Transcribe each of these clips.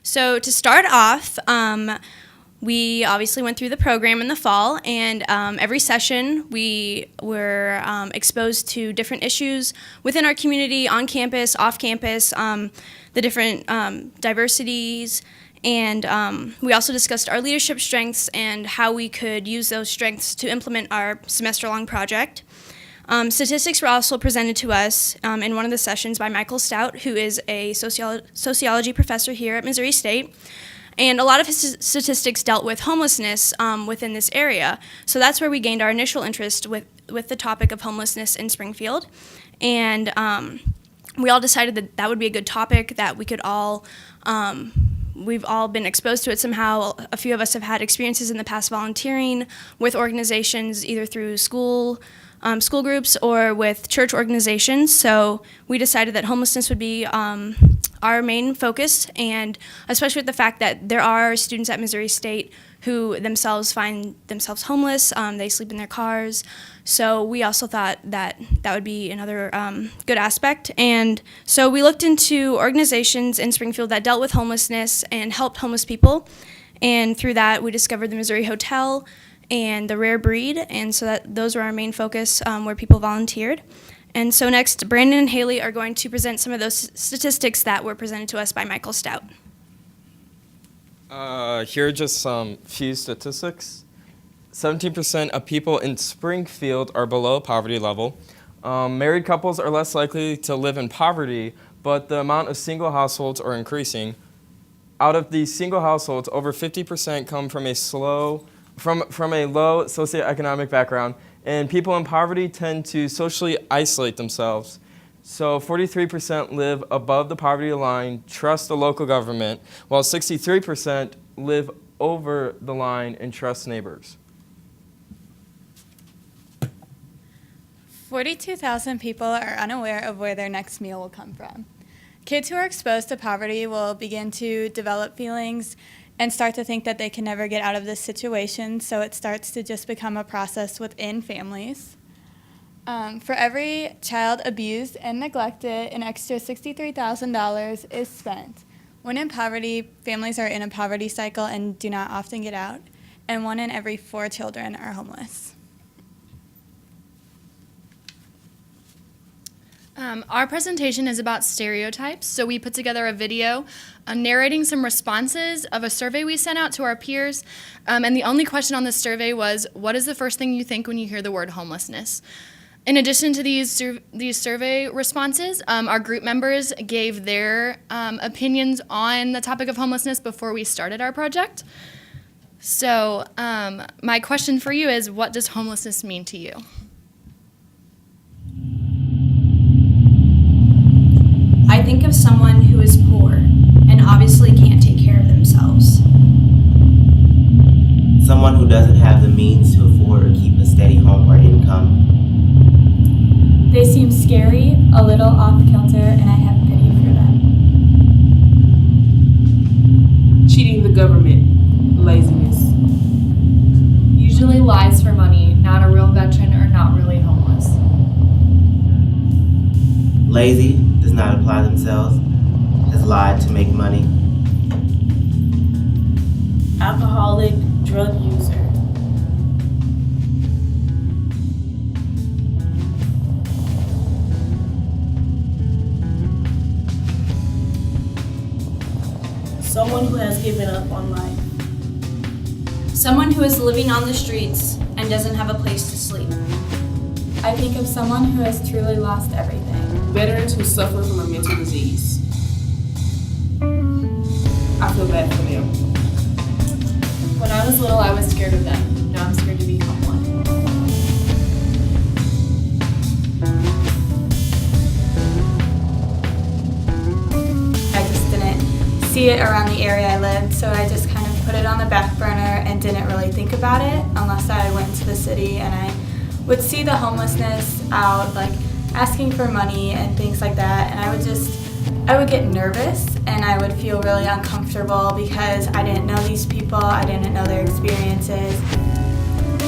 So to start off, we obviously went through the program in the fall, and every session we were exposed to different issues within our community, on campus, off campus, the different diversities, and we also discussed our leadership strengths and how we could use those strengths to implement our semester-long project. Statistics were also presented to us in one of the sessions by Michael Stout, who is a sociology professor here at Missouri State. And a lot of his statistics dealt with homelessness within this area. So that's where we gained our initial interest with the topic of homelessness in Springfield. And we all decided that that would be a good topic, that we could all, we've all been exposed to it somehow. A few of us have had experiences in the past volunteering with organizations, either through school groups or with church organizations. So we decided that homelessness would be our main focus, and especially with the fact that there are students at Missouri State who themselves find themselves homeless. They sleep in their cars. So we also thought that that would be another good aspect. And so we looked into organizations in Springfield that dealt with homelessness and helped homeless people. And through that, we discovered the Missouri Hotel and the Rare Breed. And so those were our main focus where people volunteered. And so next, Brandon and Haley are going to present some of those statistics that were presented to us by Michael Stout. Here are just some few statistics. 17% of people in Springfield are below poverty level. Married couples are less likely to live in poverty, but the amount of single households are increasing. Out of these single households, over 50% come from a low socioeconomic background, and people in poverty tend to socially isolate themselves. So 43% live above the poverty line, trust the local government, while 63% live over the line and trust neighbors. 42,000 people are unaware of where their next meal will come from. Kids who are exposed to poverty will begin to develop feelings and start to think that they can never get out of this situation, so it starts to just become a process within families. For every child abused and neglected, an extra $63,000 is spent. When in poverty, families are in a poverty cycle and do not often get out, and 1 in every 4 children are homeless. Our presentation is about stereotypes, so we put together a video narrating some responses of a survey we sent out to our peers, and the only question on this survey was, what is the first thing you think when you hear the word homelessness? In addition to these survey responses, our group members gave their opinions on the topic of homelessness before we started our project. So my question for you is, what does homelessness mean to you? I think of someone who is poor and obviously can't take care of themselves. Someone who doesn't have the means to afford or keep a steady home or income. They seem scary, a little off-kilter, and I have pity for them. Cheating the government, laziness. Usually lies for money, not a real veteran or not really homeless. Lazy, does not apply themselves, has lied to make money. Alcoholic, drug user. Someone who has given up on life. Someone who is living on the streets and doesn't have a place to sleep. I think of someone who has truly lost everything. Veterans who suffer from a mental disease. I feel bad for them. When I was little, I was scared of them. Now I'm scared to become one. I just didn't see it around the area I lived, so I just kind of put it on the back burner and didn't really think about it unless I went to the city and I would see the homelessness out, like asking for money and things like that, and I would get nervous and I would feel really uncomfortable because I didn't know these people, I didn't know their experiences.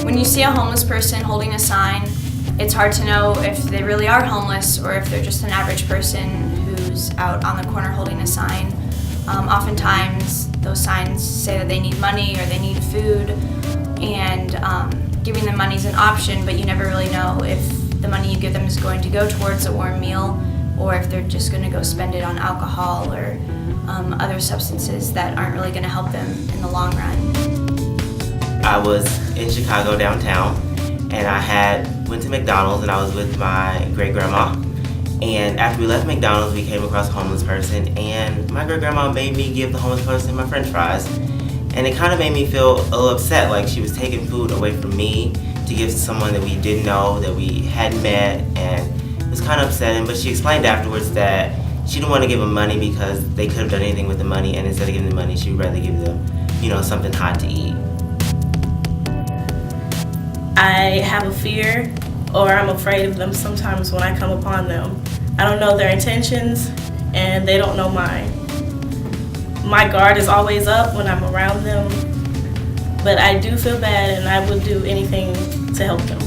When you see a homeless person holding a sign, it's hard to know if they really are homeless or if they're just an average person who's out on the corner holding a sign. Oftentimes, those signs say that they need money or they need food, and giving them money is an option, but you never really know if the money you give them is going to go towards a warm meal or if they're just going to go spend it on alcohol or other substances that aren't really going to help them in the long run. I was in Chicago downtown, and I went to McDonald's, and I was with my great-grandma. And after we left McDonald's, we came across a homeless person, and my great-grandma made me give the homeless person my french fries. And it kind of made me feel a little upset, like she was taking food away from me to give to someone that we didn't know, that we hadn't met, and it was kind of upsetting. But she explained afterwards that she didn't want to give them money because they could have done anything with the money, and instead of giving them money, she would rather give them, something hot to eat. I have a fear, or I'm afraid of them sometimes when I come upon them. I don't know their intentions, and they don't know mine. My guard is always up when I'm around them, but I do feel bad, and I would do anything to help them.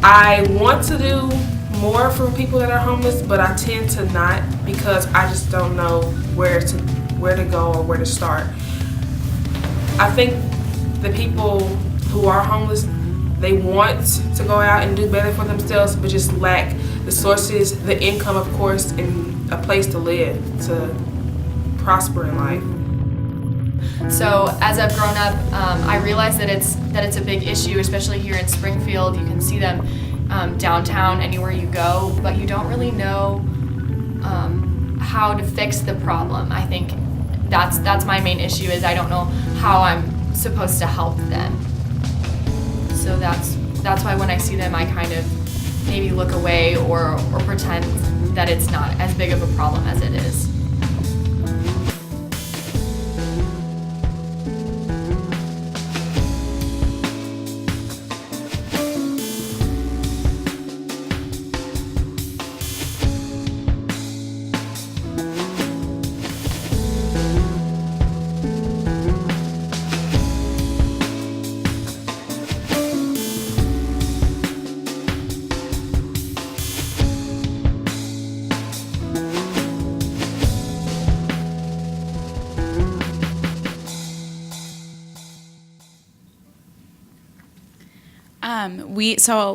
I want to do more for people that are homeless, but I tend to not because I just don't know where to go or where to start. I think the people who are homeless, they want to go out and do better for themselves, but just lack the sources, the income, of course, and a place to live, to prosper in life. So as I've grown up, I realize that it's a big issue, especially here in Springfield. You can see them downtown anywhere you go, but you don't really know how to fix the problem. I think that's my main issue, is I don't know how I'm supposed to help them. So that's why when I see them, I kind of maybe look away or pretend that it's not as big of a problem as it is.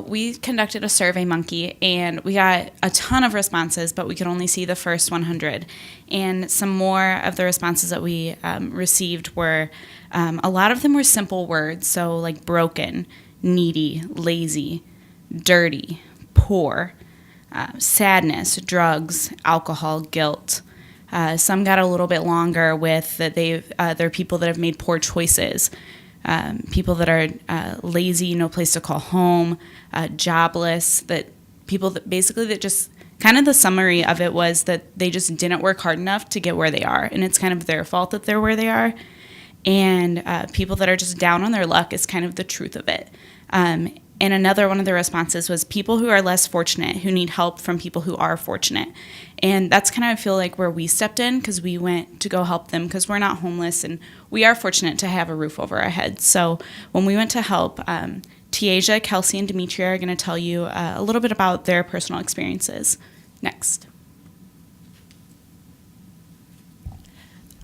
We conducted a Survey Monkey, and we got a ton of responses, but we could only see the first 100. And some more of the responses that we received were, a lot of them were simple words, so like broken, needy, lazy, dirty, poor, sadness, drugs, alcohol, guilt. Some got a little bit longer with that they're people that have made poor choices. People that are lazy, no place to call home, jobless, that people that basically that just kind of the summary of it was that they just didn't work hard enough to get where they are, and it's kind of their fault that they're where they are. And people that are just down on their luck is kind of the truth of it. And another one of the responses was people who are less fortunate, who need help from people who are fortunate. And that's kind of, I feel like, where we stepped in, because we went to go help them, because we're not homeless and we are fortunate to have a roof over our heads. So when we went to help, Tiaja, Kelsey, and Demetria are going to tell you a little bit about their personal experiences. Next.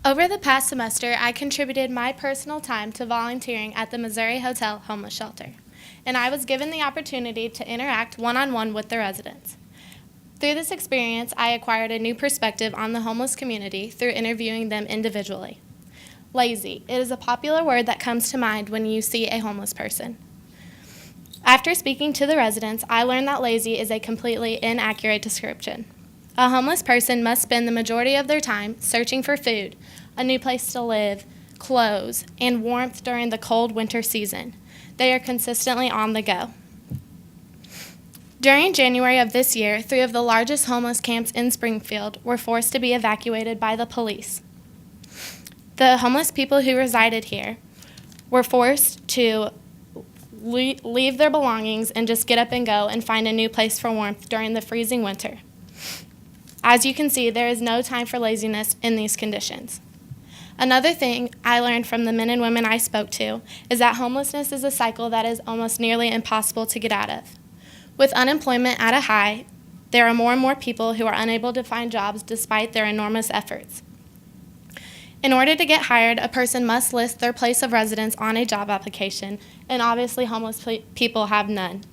Over the past semester, I contributed my personal time to volunteering at the Missouri Hotel Homeless Shelter, and I was given the opportunity to interact one-on-one with the residents. Through this experience, I acquired a new perspective on the homeless community through interviewing them individually. Lazy. It is a popular word that comes to mind when you see a homeless person. After speaking to the residents, I learned that lazy is a completely inaccurate description. A homeless person must spend the majority of their time searching for food, a new place to live, clothes, and warmth during the cold winter season. They are consistently on the go. During January of this year, 3 of the largest homeless camps in Springfield were forced to be evacuated by the police. The homeless people who resided here were forced to leave their belongings and just get up and go and find a new place for warmth during the freezing winter. As you can see, there is no time for laziness in these conditions. Another thing I learned from the men and women I spoke to is that homelessness is a cycle that is almost nearly impossible to get out of. With unemployment at a high, there are more and more people who are unable to find jobs despite their enormous efforts. In order to get hired, a person must list their place of residence on a job application, and obviously homeless people have none.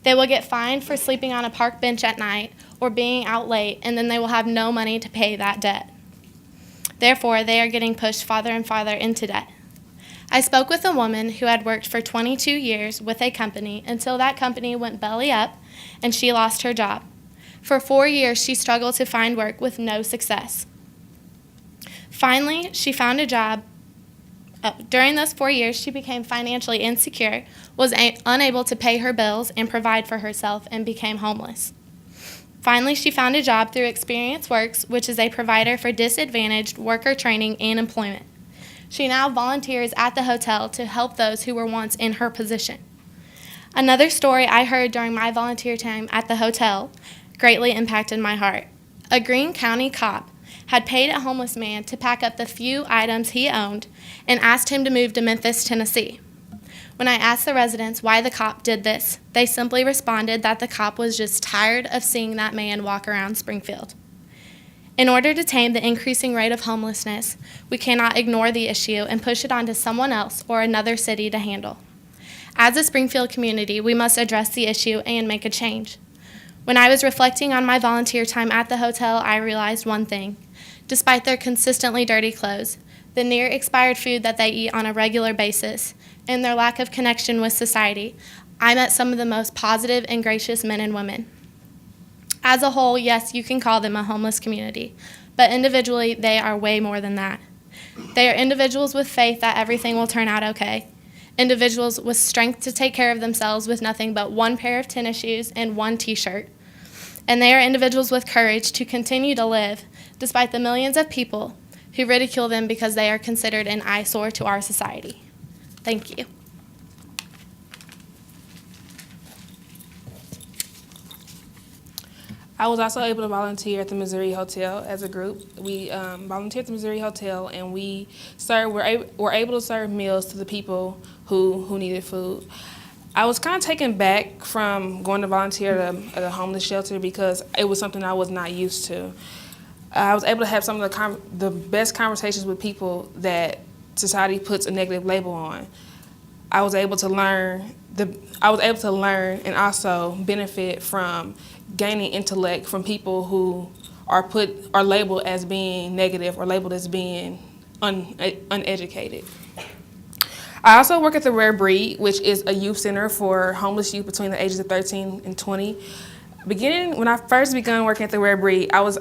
They will get fined for sleeping on a park bench at night or being out late, and then they will have no money to pay that debt. Therefore, they are getting pushed farther and farther into debt. I spoke with a woman who had worked for 22 years with a company until that company went belly up and she lost her job. For 4 years, she struggled to find work with no success. Finally, she found a job. During those 4 years, she became financially insecure, was unable to pay her bills and provide for herself, and became homeless. Finally, she found a job through Experience Works, which is a provider for disadvantaged worker training and employment. She now volunteers at the hotel to help those who were once in her position. Another story I heard during my volunteer time at the hotel greatly impacted my heart. A Greene County cop had paid a homeless man to pack up the few items he owned and asked him to move to Memphis, Tennessee. When I asked the residents why the cop did this, they simply responded that the cop was just tired of seeing that man walk around Springfield. In order to tame the increasing rate of homelessness, we cannot ignore the issue and push it onto someone else or another city to handle. As a Springfield community, we must address the issue and make a change. When I was reflecting on my volunteer time at the hotel, I realized one thing. Despite their consistently dirty clothes, the near-expired food that they eat on a regular basis, and their lack of connection with society, I met some of the most positive and gracious men and women. As a whole, yes, you can call them a homeless community, but individually, they are way more than that. They are individuals with faith that everything will turn out okay, individuals with strength to take care of themselves with nothing but one pair of tennis shoes and one t-shirt, and they are individuals with courage to continue to live despite the millions of people who ridicule them because they are considered an eyesore to our society. Thank you. I was also able to volunteer at the Missouri Hotel as a group. We volunteered at the Missouri Hotel, and were able to serve meals to the people who needed food. I was kind of taken back from going to volunteer at a homeless shelter because it was something I was not used to. I was able to have some of the best conversations with people that society puts a negative label on. I was able to learn and also benefit from gaining intellect from people who are labeled as being negative or labeled as being uneducated. I also work at the Rare Breed, which is a youth center for homeless youth between the ages of 13 and 20. When I first began working at the Rare Breed, I was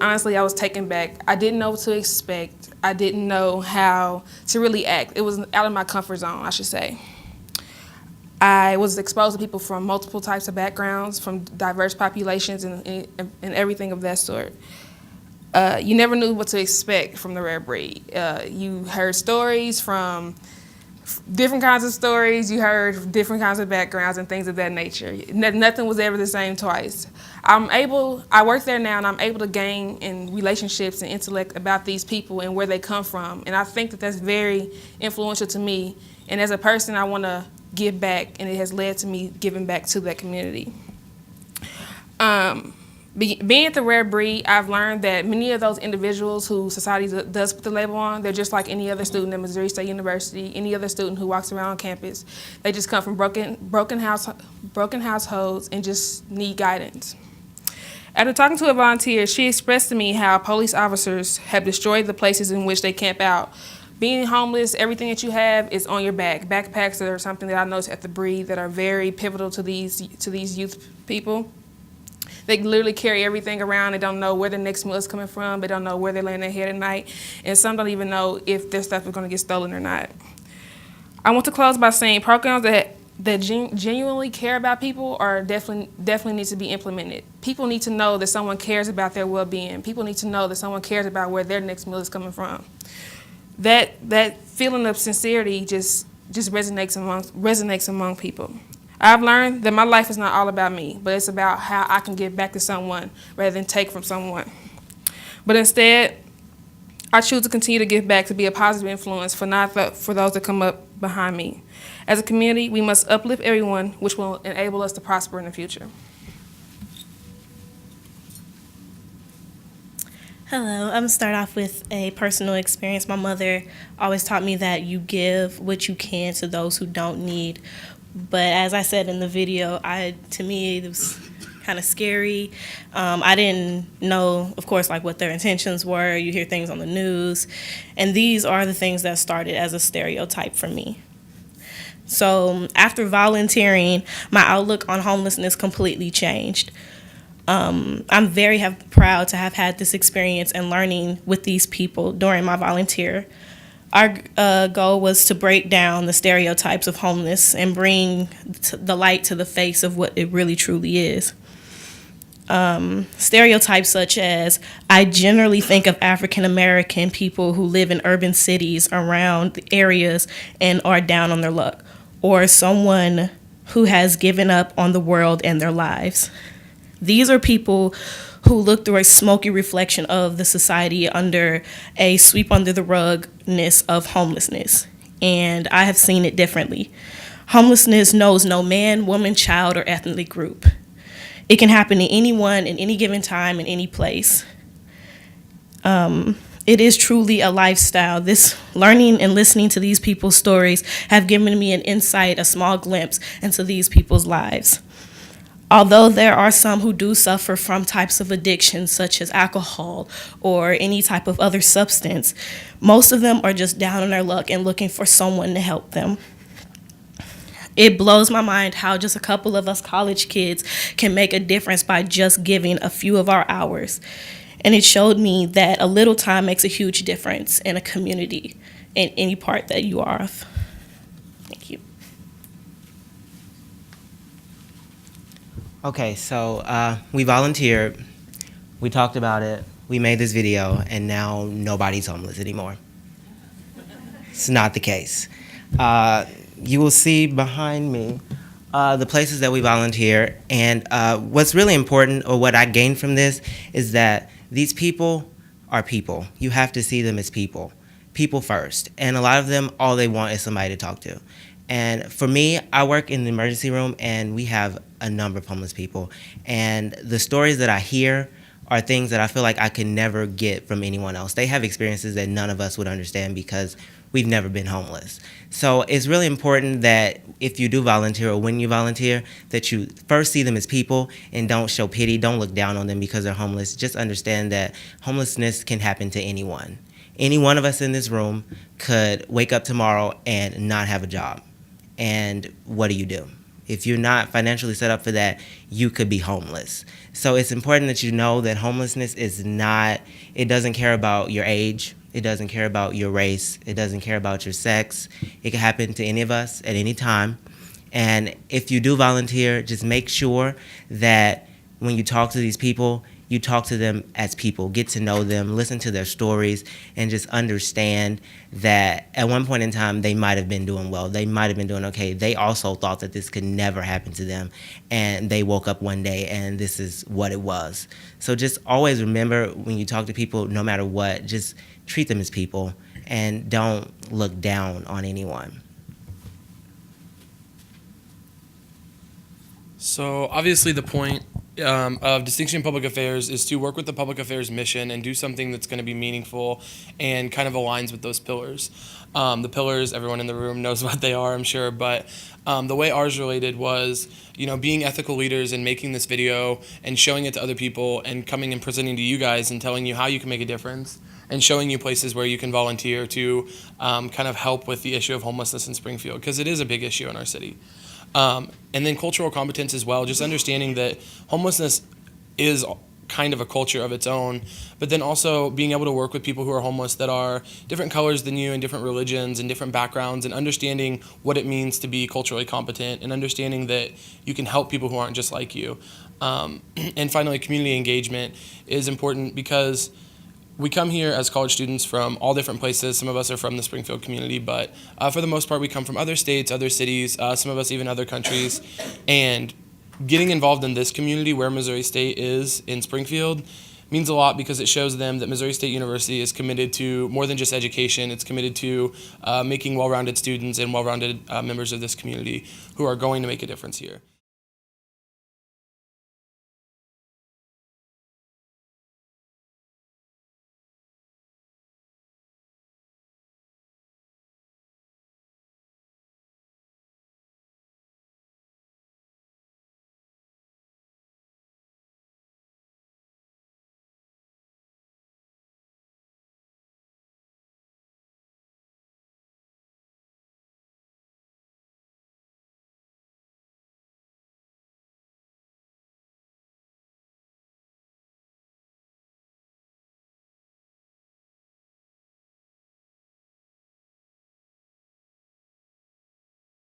taken back. I didn't know what to expect. I didn't know how to really act. It was out of my comfort zone, I should say. I was exposed to people from multiple types of backgrounds, from diverse populations and everything of that sort. You never knew what to expect from the Rare Breed. You heard stories from different kinds of stories. You heard different kinds of backgrounds and things of that nature. Nothing was ever the same twice. I work there now, and I'm able to gain in relationships and intellect about these people and where they come from. And I think that that's very influential to me. And as a person, I want to give back, and it has led to me giving back to that community. Being at the Rare Breed, I've learned that many of those individuals who society does put the label on, they're just like any other student at Missouri State University, any other student who walks around campus. They just come from broken households and just need guidance. After talking to a volunteer, she expressed to me how police officers have destroyed the places in which they camp out. Being homeless, everything that you have is on your back. Backpacks are something that I noticed at the Breed that are very pivotal to these youth people. They literally carry everything around. They don't know where their next meal is coming from. They don't know where they're laying their head at night. And some don't even know if their stuff is going to get stolen or not. I want to close by saying programs that genuinely care about people are definitely need to be implemented. People need to know that someone cares about their well-being. People need to know that someone cares about where their next meal is coming from. That feeling of sincerity just resonates among people. I've learned that my life is not all about me, but it's about how I can give back to someone rather than take from someone. But instead, I choose to continue to give back, to be a positive influence for those that come up behind me. As a community, we must uplift everyone, which will enable us to prosper in the future. Hello, I'm gonna start off with a personal experience. My mother always taught me that you give what you can to those who don't need. But as I said in the video, to me it was kind of scary. I didn't know, of course, like what their intentions were. You hear things on the news, and these are the things that started as a stereotype for me. So after volunteering, my outlook on homelessness completely changed. I'm very proud to have had this experience and learning with these people during my volunteer. Our goal was to break down the stereotypes of homeless and bring the light to the face of what it really truly is. Stereotypes such as, I generally think of African American people who live in urban cities around the areas and are down on their luck, or someone who has given up on the world and their lives. These are people who look through a smoky reflection of the society under a sweep under the rugness of homelessness. And I have seen it differently. Homelessness knows no man, woman, child, or ethnic group. It can happen to anyone in any given time in any place. It is truly a lifestyle. This learning and listening to these people's stories have given me an insight, a small glimpse into these people's lives. Although there are some who do suffer from types of addictions such as alcohol or any type of other substance, most of them are just down on their luck and looking for someone to help them. It blows my mind how just a couple of us college kids can make a difference by just giving a few of our hours. And it showed me that a little time makes a huge difference in a community, in any part that you are of. Thank you. Okay, so we volunteered, we talked about it, we made this video, and now nobody's homeless anymore. It's not the case. You will see behind me the places that we volunteer, and what's really important, or what I gained from this, is that these people are people. You have to see them as people. People first. And a lot of them, all they want is somebody to talk to. And for me, I work in the emergency room, and we have a number of homeless people. And the stories that I hear are things that I feel like I could never get from anyone else. They have experiences that none of us would understand because we've never been homeless. So it's really important that if you do volunteer or when you volunteer, that you first see them as people and don't show pity, don't look down on them because they're homeless. Just understand that homelessness can happen to anyone. Any one of us in this room could wake up tomorrow and not have a job. And what do? If you're not financially set up for that, you could be homeless. So it's important that you know that homelessness is not, it doesn't care about your age, it doesn't care about your race, it doesn't care about your sex. It can happen to any of us at any time. And if you do volunteer, just make sure that when you talk to these people, you talk to them as people, get to know them, listen to their stories, and just understand that at one point in time, they might have been doing well. They might have been doing okay. They also thought that this could never happen to them, and they woke up one day, and this is what it was. So just always remember when you talk to people, no matter what, just treat them as people, and don't look down on anyone. So obviously the point of Distinction in Public Affairs is to work with the public affairs mission and do something that's going to be meaningful and kind of aligns with those pillars. The pillars, everyone in the room knows what they are, I'm sure, but the way ours related was, being ethical leaders and making this video and showing it to other people and coming and presenting to you guys and telling you how you can make a difference and showing you places where you can volunteer to kind of help with the issue of homelessness in Springfield, because it is a big issue in our city. And then cultural competence as well, just understanding that homelessness is kind of a culture of its own, but then also being able to work with people who are homeless that are different colors than you and different religions and different backgrounds, and understanding what it means to be culturally competent and understanding that you can help people who aren't just like you. And finally, community engagement is important because we come here as college students from all different places. Some of us are from the Springfield community, but for the most part, we come from other states, other cities, some of us even other countries. And getting involved in this community where Missouri State is in Springfield means a lot because it shows them that Missouri State University is committed to more than just education. It's committed to making well-rounded students and well-rounded members of this community who are going to make a difference here.